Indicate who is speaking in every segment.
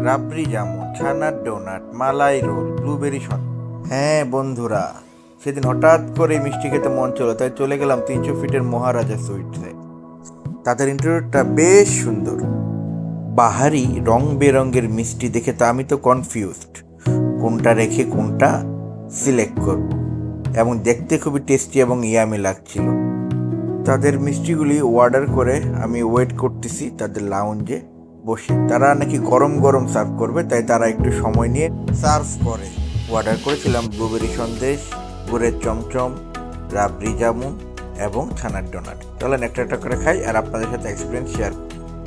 Speaker 1: রাবড়ি জামুন, ছানার ডোনাট, মালাই role, blueberry Sandesh. হ্যাঁ বন্ধুরা, সেদিন হঠাৎ করে মিষ্টি খেতে মন চলো, তাই চলে গেলাম 300 ফিটের মহারাজা সুইটসে। তাদের ইন্টারভিউটা বেশ সুন্দর, বাহারি রং বেরঙের মিষ্টি দেখে তো আমি তো কনফিউজড, কোনটা রেখে কোনটা সিলেক্ট করব। এবং দেখতে খুবই টেস্টি এবং ইয়ামি লাগছিল। তাদের মিষ্টিগুলি অর্ডার করে আমি ওয়েট করতেছি তাদের লাউঞ্জে বসে। তারা নাকি গরম গরম সার্ভ করবে, তাই তারা একটু সময় নিয়ে সার্ভ করে। অর্ডার করেছিলাম ব্লুবেরি সন্দেশ, গুড়ের চমচম, রাবড়ি জামুন এবং ছানার ডোনাট। চলেন একটা একটা করে খাই আর আপনাদের সাথে এক্সপিরিয়েন্স শেয়ার।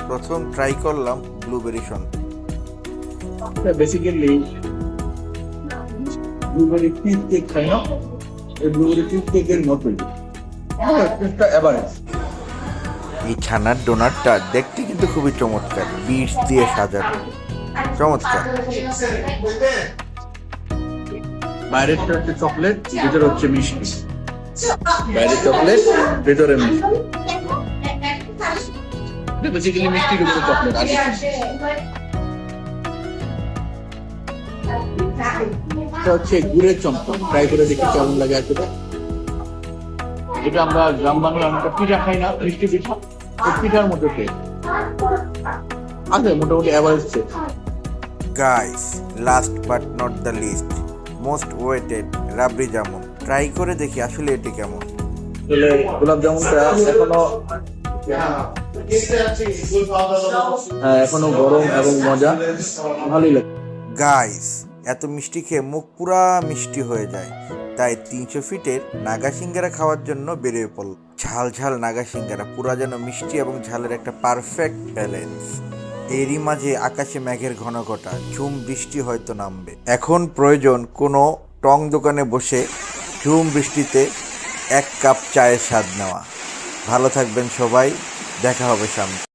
Speaker 1: প্রথম ট্রাই করলাম blueberry Sandesh.
Speaker 2: Basically blueberry cheese cake খাই না, এই ব্লুবেরি চিজ কেকের মতোই টেস্টটা এভারেজ।
Speaker 1: এই ছানার ডোনাটটা দেখতে কিন্তু খুবই চমৎকার, বিটস দিয়ে সাজানো, চমৎকার।
Speaker 2: বাইরেরটা হচ্ছে চকলেট, ভিতরে হচ্ছে মিষ্টি। বাইরে চকলেট, ভেতরে মিষ্টি। বেসিক্যালি মিষ্টির উপরে চকলেট আর কিছু না। এটা হচ্ছে গুড়ের চমচম, ট্রাই করে দেখি কেমন লাগে আসলে। এটা আমরা গ্রাম বাংলার আমরা পিঠা খাই না, মিষ্টি পিঠা, ওই পিঠার মতো খেয়ে আছে মোটামুটি অ্যাভারেজ চেয়ে।
Speaker 1: Guys, last but not the least, most waited rabri jamun. Try করে দেখি আসলে এটি কেমন।
Speaker 2: আসলে গোলাপ জামুনটা এখনো গরম এবং মজা, ভালোই লাগে।
Speaker 1: গাইস, এত মিষ্টি খেয়ে মুখ পুরা মিষ্টি হয়ে যায়, তাই 300 ফিটের নাগা সিঙ্গারা খাওয়ার জন্য বেরিয়ে পড়ল। ঝাল ঝাল নাগা সিঙ্গারা, পুরা যেন মিষ্টি এবং ঝালের একটা পারফেক্ট ব্যালেন্স। এরই মাঝে আকাশে মেঘের ঘনঘটা, ঝুম বৃষ্টি হয়তো নামবে। এখন প্রয়োজন কোনো টং দোকানে বসে ঝুম বৃষ্টিতে 1 কাপ চায়ের স্বাদ নেওয়া। ভালো থাকবেন সবাই, দেখা হবে সামনে।